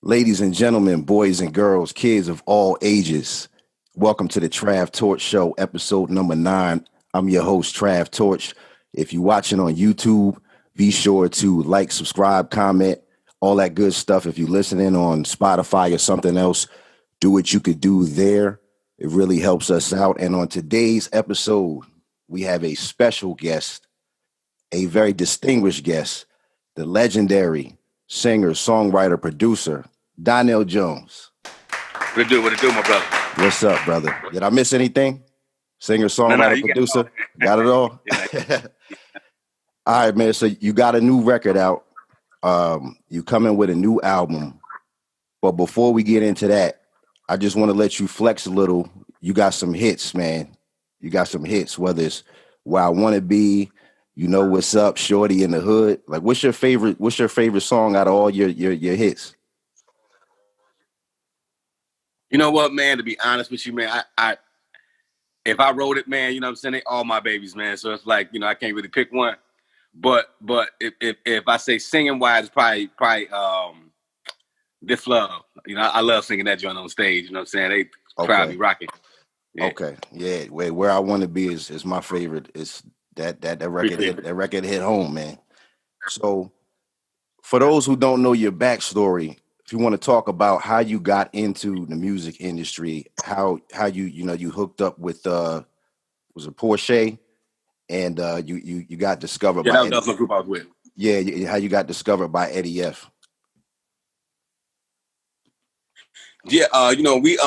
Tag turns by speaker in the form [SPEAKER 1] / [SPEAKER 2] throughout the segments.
[SPEAKER 1] Ladies and gentlemen, boys and girls, kids of all ages, welcome to the Trav Torch Show, episode number 9. I'm your host, Trav Torch. If you're watching on YouTube, be sure to like, subscribe, comment, all that good stuff. If you're listening on Spotify or something else, do what you could do there. It really helps us out. And on today's episode, we have a special guest, a very distinguished guest, the legendary singer, songwriter, producer, Donell Jones.
[SPEAKER 2] What it do, my brother?
[SPEAKER 1] What's up, brother? Did I miss anything? Singer, songwriter, producer? Got it all? All right, man. So you got a new record out. You coming with a new album. But before we get into that, I just want to let you flex a little. You got some hits, man. You got some hits, whether it's Where I Want to Be, You Know What's Up, Shorty in the Hood. Like, what's your favorite song out of all your hits?
[SPEAKER 2] You know what, man? To be honest with you, man, I if I wrote it, man, you know what I'm saying, they all my babies, man. So it's like, I can't really pick one. But if I say singing wise, probably This Love. I love singing that joint on stage. You know what I'm saying? They crowd be rocking.
[SPEAKER 1] Yeah. Okay, yeah. Where I Want to Be is my favorite. It's that record. That record hit home, man. So for those who don't know your backstory, if you want to talk about how you got into the music industry, how you hooked up with was it Porsche, and you got discovered by
[SPEAKER 2] that was the group I was with.
[SPEAKER 1] Yeah, how you got discovered by Eddie F.
[SPEAKER 2] Yeah, we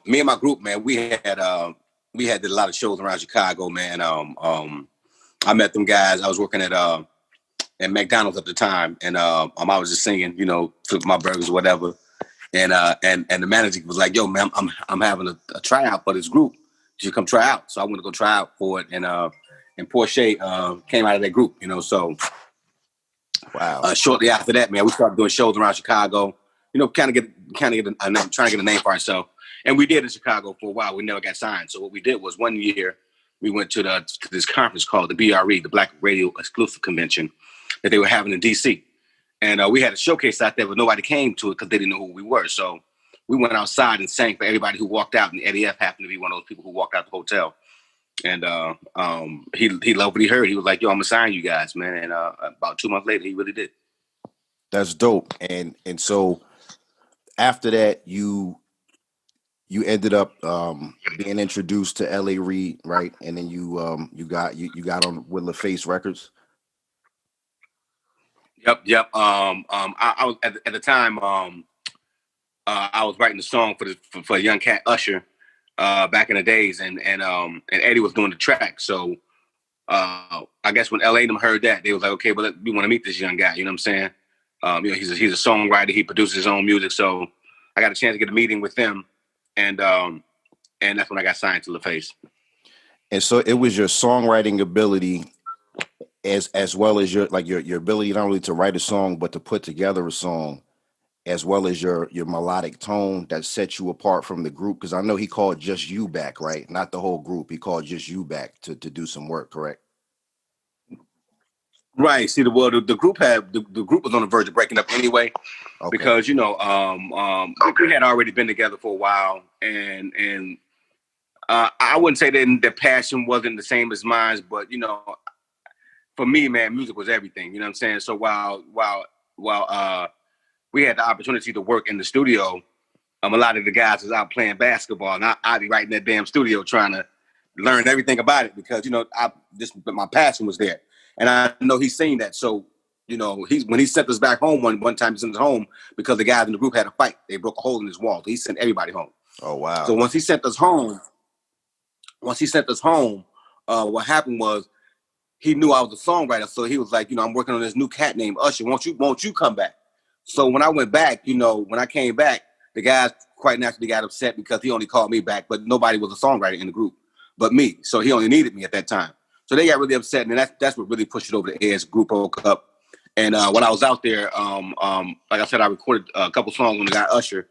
[SPEAKER 2] me and my group, man, we had did a lot of shows around Chicago, man. I met them guys. I was working at McDonald's at the time, and I was just singing, flip my burgers, whatever. And the manager was like, "Yo, man, I'm having a tryout for this group. You should come try out." So I went to go try out for it, and Porsche came out of that group, So
[SPEAKER 1] wow.
[SPEAKER 2] Shortly after that, man, we started doing shows around Chicago. Kind of get a name, trying to get a name for ourselves. And we did in Chicago for a while. We never got signed. So what we did was one year we went to this conference called the BRE, the Black Radio Exclusive Convention, that they were having in DC. And we had a showcase out there, but nobody came to it because they didn't know who we were. So we went outside and sang for everybody who walked out. And Eddie F happened to be one of those people who walked out the hotel. And he loved what he heard. He was like, "Yo, I'm gonna sign you guys, man." And about 2 months later, he really did.
[SPEAKER 1] That's dope. And so after that, you ended up being introduced to L.A. Reid, right? And then you got on with LaFace Records.
[SPEAKER 2] Yep. I was at the time. I was writing the song for a young cat Usher back in the days, and Eddie was doing the track. So I guess when LA them heard that, they was like, "Okay, but we want to meet this young guy." You know what I'm saying? He's a songwriter. He produces his own music. So I got a chance to get a meeting with them, and that's when I got signed to LaFace.
[SPEAKER 1] And so it was your songwriting ability, as well as your ability not only to write a song but to put together a song, as well as your melodic tone that set you apart from the group. Because I know he called just you back, right? Not the whole group. He called just you back to do some work, correct?
[SPEAKER 2] Right. See, the group the group was on the verge of breaking up anyway, because we had already been together for a while, and I wouldn't say that their passion wasn't the same as mine, but for me, man, music was everything. You know what I'm saying? So while we had the opportunity to work in the studio, a lot of the guys was out playing basketball, and I'd be right in that damn studio trying to learn everything about it because my passion was there. And I know he's seen that. So, when he sent us back home one time, he sent us home because the guys in the group had a fight. They broke a hole in his wall. So he sent everybody home.
[SPEAKER 1] Oh, wow.
[SPEAKER 2] So once he sent us home, what happened was he knew I was a songwriter. So he was like, I'm working on this new cat named Usher. Won't you come back? So when I went back, when I came back, the guys quite naturally got upset because he only called me back, but nobody was a songwriter in the group but me. So he only needed me at that time. So they got really upset, and that's what really pushed it over the edge. The group broke up, and when I was out there, like I said, I recorded a couple songs on the guy Usher,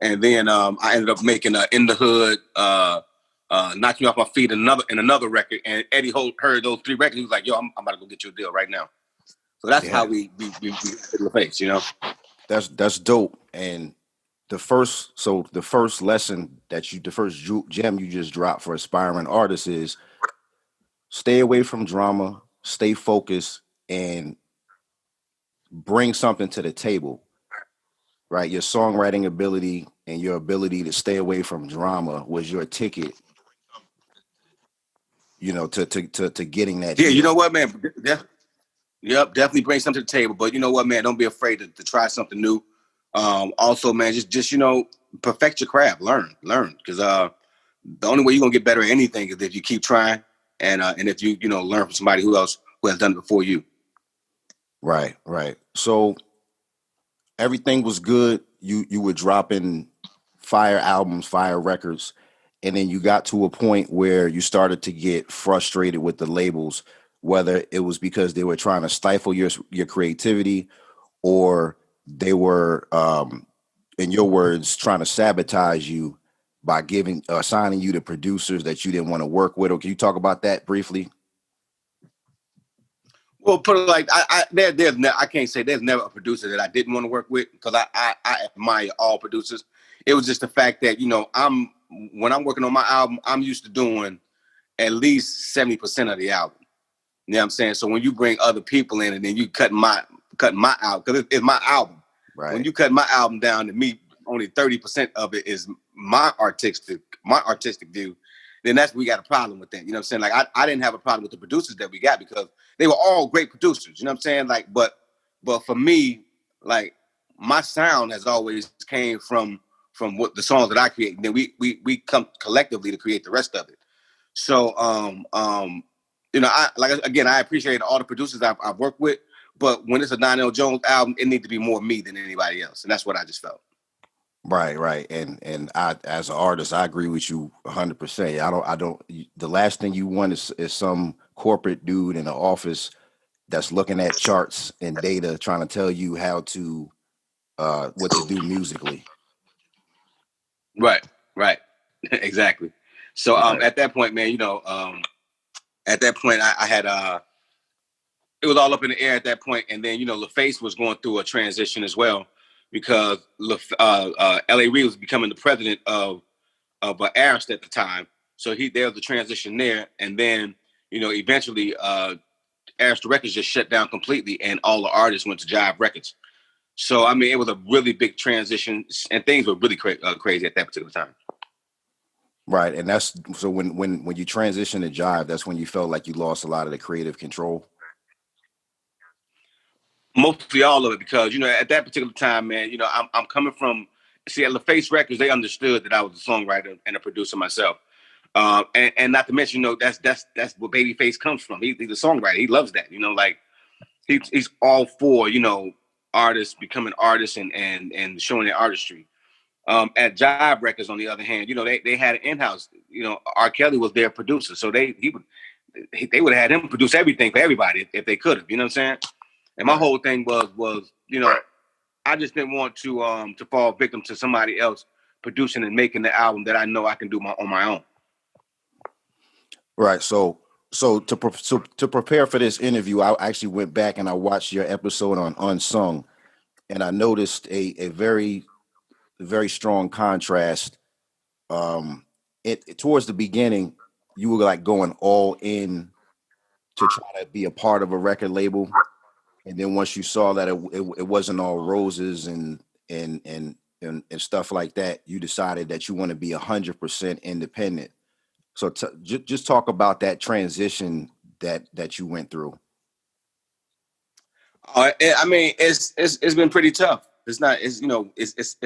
[SPEAKER 2] and then I ended up making "In the Hood," "Knock Me Off My Feet," and another record. And Eddie heard those 3 records. He was like, "Yo, I'm about to go get you a deal right now." So that's how we hit LaFace,
[SPEAKER 1] That's dope, and the first lesson the first gem you just dropped for aspiring artists is stay away from drama, stay focused, and bring something to the table. Right, your songwriting ability and your ability to stay away from drama was your ticket, to getting that
[SPEAKER 2] Yeah, you know
[SPEAKER 1] deal.
[SPEAKER 2] what, man? Yep, definitely bring something to the table. But you know what, man? Don't be afraid to try something new. Also, man, just perfect your craft. Learn, because the only way you're gonna get better at anything is if you keep trying, and if you learn from somebody who has done it before you.
[SPEAKER 1] Right, right. So everything was good. You were dropping fire albums, fire records, and then you got to a point where you started to get frustrated with the labels, whether it was because they were trying to stifle your creativity, or they were, in your words, trying to sabotage you by assigning you to producers that you didn't want to work with. Or can you talk about that briefly?
[SPEAKER 2] Well, put it like I can't say there's never a producer that I didn't want to work with, because I admire all producers. It was just the fact that when I'm working on my album, I'm used to doing at least 70% of the album. You know what I'm saying? So when you bring other people in and then you cut my out, because it's my album. When
[SPEAKER 1] Right.
[SPEAKER 2] you cut my album down to me, only 30% of it is my artistic view, then that's we got a problem with that. You know what I'm saying? Like I didn't have a problem with the producers that we got, because they were all great producers. You know what I'm saying? Like, but for me, like, my sound has always came from what the songs that I create. And then we come collectively to create the rest of it. So I appreciate all the producers I've worked with, but when it's a Donell Jones album, it needs to be more me than anybody else, and that's what I just felt.
[SPEAKER 1] Right, right, and I, as an artist, I agree with you 100%. I don't. The last thing you want is some corporate dude in the office that's looking at charts and data, trying to tell you what to do musically.
[SPEAKER 2] Right, right, exactly. So
[SPEAKER 1] Right,
[SPEAKER 2] at that point, man, at that point, I had it was all up in the air at that point, and then LaFace was going through a transition as well, because L.A. Reid was becoming the president of Arist at the time. So there was a transition there, and then eventually Arist Records just shut down completely, and all the artists went to Jive Records. So I mean, it was a really big transition, and things were really crazy at that particular time.
[SPEAKER 1] right, and that's so when you transition to Jive, that's when you felt like you lost a lot of the creative control.
[SPEAKER 2] Mostly all of it, because at that particular time, man, I'm coming from, see, at LaFace Records, they understood that I was a songwriter and a producer myself. And not to mention, that's where Babyface comes from. He's a songwriter. He loves that. Like he's all for artists becoming artists and showing their artistry. At Jive Records, on the other hand, they had an in-house. R. Kelly was their producer, so they would have had him produce everything for everybody if they could have. You know what I'm saying? And my
[SPEAKER 1] Right,
[SPEAKER 2] whole thing was I just didn't want to fall victim to somebody else producing and making the album that I know I can do on my own.
[SPEAKER 1] right. So to prepare for this interview, I actually went back and I watched your episode on Unsung, and I noticed a very strong contrast. It towards the beginning, you were like going all in to try to be a part of a record label, and then once you saw that it wasn't all roses and stuff like that, you decided that you want to be 100% independent. So just talk about that transition that you went through.
[SPEAKER 2] I mean, it's been pretty tough. It's not. It's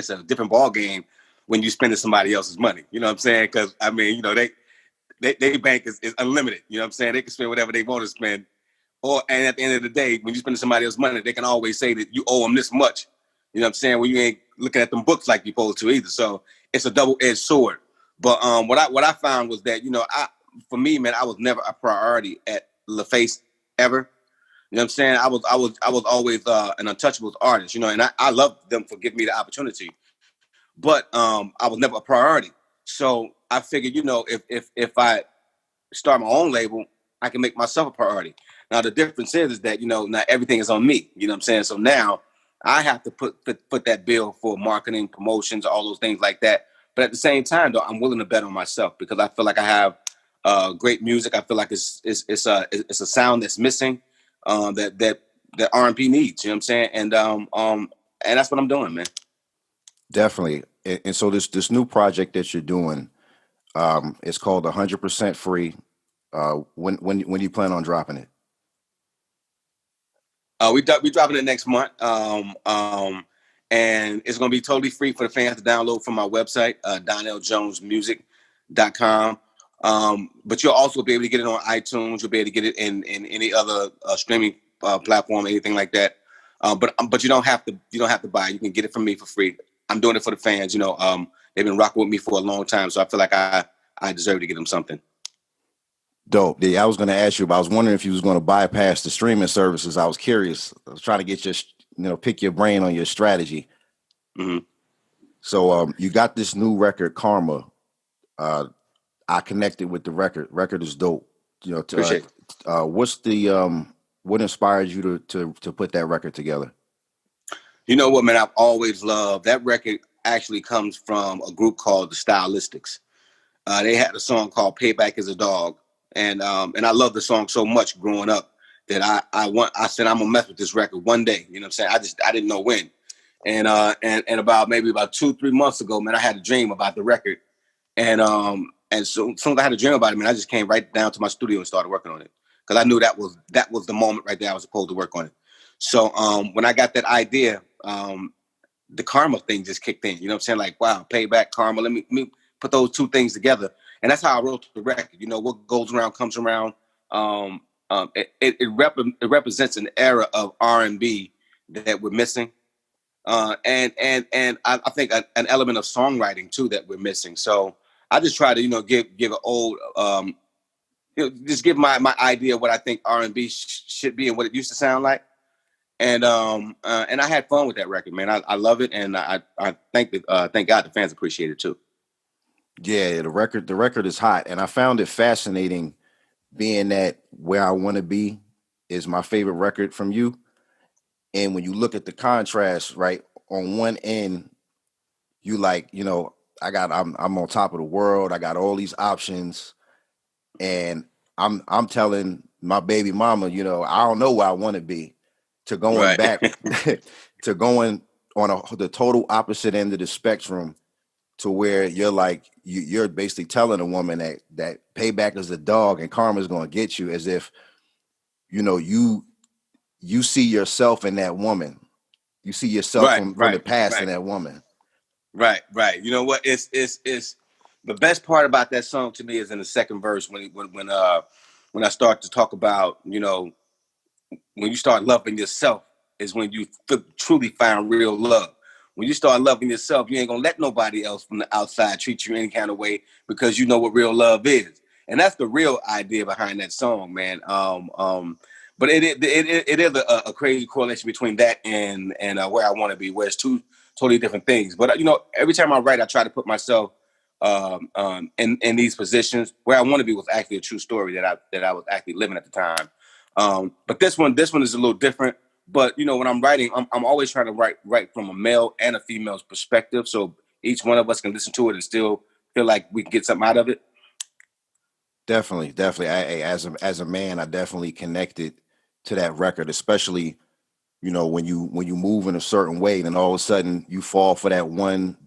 [SPEAKER 2] a different ball game when you spending somebody else's money. You know what I'm saying? Because I mean, they bank is unlimited. You know what I'm saying? They can spend whatever they want to spend. And at the end of the day, when you spend somebody else's money, they can always say that you owe them this much. You know what I'm saying? When you ain't looking at them books like you're supposed to either. So it's a double-edged sword. But what I found was that for me, man, I was never a priority at LaFace ever. You know what I'm saying? I was always an untouchables artist, and I love them for giving me the opportunity. But I was never a priority. So I figured, if I start my own label, I can make myself a priority. Now the difference is that not everything is on me. You know what I'm saying? So now I have to put that bill for marketing, promotions, all those things like that. But at the same time, though, I'm willing to bet on myself because I feel like I have great music. I feel like it's a sound that's missing that R&B needs. You know what I'm saying? And that's what I'm doing, man.
[SPEAKER 1] Definitely. And so this new project that you're doing, it's called 100% Free. When do you plan on dropping it?
[SPEAKER 2] We dropping it next month. And it's going to be totally free for the fans to download from my website, DonellJonesMusic.com. But you'll also be able to get it on iTunes. You'll be able to get it in any other streaming platform, anything like that. But you don't have to buy it. You can get it from me for free. I'm doing it for the fans. You know, they've been rocking with me for a long time, so I feel like I deserve to get them something.
[SPEAKER 1] Dope. Yeah, I was going to ask you, but I was wondering if you was going to bypass the streaming services. I was curious. I was trying to get pick your brain on your strategy.
[SPEAKER 2] Mm-hmm.
[SPEAKER 1] So you got this new record, Karma. I connected with the record. Record is dope. You know,
[SPEAKER 2] Appreciate it.
[SPEAKER 1] What's the what inspired you to put that record together?
[SPEAKER 2] You know what, man? I've always loved that record. Actually, comes from a group called the Stylistics. They had a song called "Payback is a Dog," and I love the song so much growing up that I said I'm gonna mess with this record one day. You know what I'm saying? I didn't know when, and about 2-3 months ago, man, I had a dream about the record, and so as soon as I had a dream about it, man, I just came right down to my studio and started working on it because I knew that was the moment right there I was supposed to work on it. So when I got that idea, the Karma thing just kicked in. You know what I'm saying? Like, wow, Payback, Karma. Let me put those two things together, and that's how I wrote the record. You know, what goes around comes around. It represents an era of R&B that we're missing, and I think an element of songwriting too that we're missing. So I just try to give an old just give my idea of what I think R&B should be and what it used to sound like. And I had fun with that record, man. I love it, and I thank God the fans appreciate it too.
[SPEAKER 1] Yeah, the record is hot, and I found it fascinating, being that Where I Want to Be is my favorite record from you. And when you look at the contrast, right, on one end, I'm on top of the world. I got all these options, and I'm telling my baby mama, I don't know where I want to be, to going back to going on the total opposite end of the spectrum, to where you're like you're basically telling a woman that payback is a dog and karma is going to get you, as if you see yourself in that woman. You see yourself from the past in that woman.
[SPEAKER 2] Right. You know what? It's the best part about that song to me is in the second verse when I start to talk about, when you start loving yourself is when you truly find real love. When you start loving yourself, you ain't gonna let nobody else from the outside treat you any kind of way, because you know what real love is, and that's the real idea behind that song, man. But it is a crazy correlation between that and Where I Want to Be, where it's two totally different things. But every time I write, I try to put myself in these positions. Where I Want to Be was actually a true story that I was actually living at the time. But this one is a little different. But when I'm writing, I'm always trying to write from a male and a female's perspective, so each one of us can listen to it and still feel like we can get something out of it.
[SPEAKER 1] Definitely. As a man, I definitely connected to that record, especially when you move in a certain way, then all of a sudden you fall for that one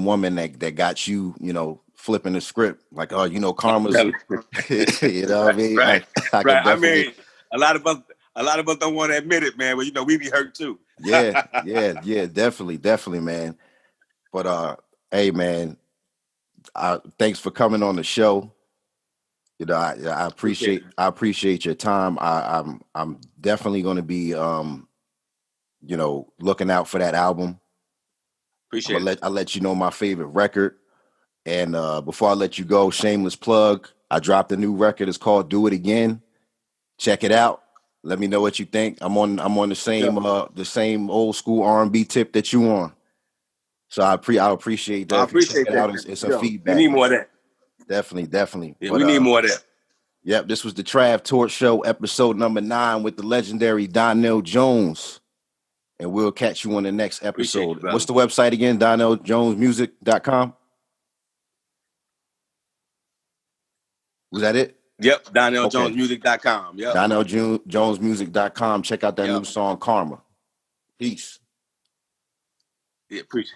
[SPEAKER 1] woman that got you, flipping the script, like, oh, karma's you know what I mean?
[SPEAKER 2] Right.
[SPEAKER 1] I can definitely.
[SPEAKER 2] I mean, a lot of us don't want to admit it, man, but we be hurt too.
[SPEAKER 1] yeah, definitely, man. But hey, man, thanks for coming on the show. I appreciate your time. I'm definitely going to be looking out for that album. I'll let you know my favorite record. And before I let you go, shameless plug, I dropped a new record. It's called Do It Again. Check it out. Let me know what you think. I'm on the same old school R&B tip that you on. So I appreciate that.
[SPEAKER 2] I appreciate that.
[SPEAKER 1] It's a feedback.
[SPEAKER 2] We need more of that.
[SPEAKER 1] Definitely.
[SPEAKER 2] Yeah, we need more of that.
[SPEAKER 1] Yep, this was the Trav Torch Show, episode number 9, with the legendary Donell Jones. And we'll catch you on the next
[SPEAKER 2] Appreciate you,
[SPEAKER 1] episode.
[SPEAKER 2] brother.
[SPEAKER 1] What's the website again? DonellJonesMusic.com? Was that it?
[SPEAKER 2] Yep, DonellJonesMusic.com. Yep.
[SPEAKER 1] DonellJonesMusic.com. Check out that new song, Karma. Peace.
[SPEAKER 2] Yeah, appreciate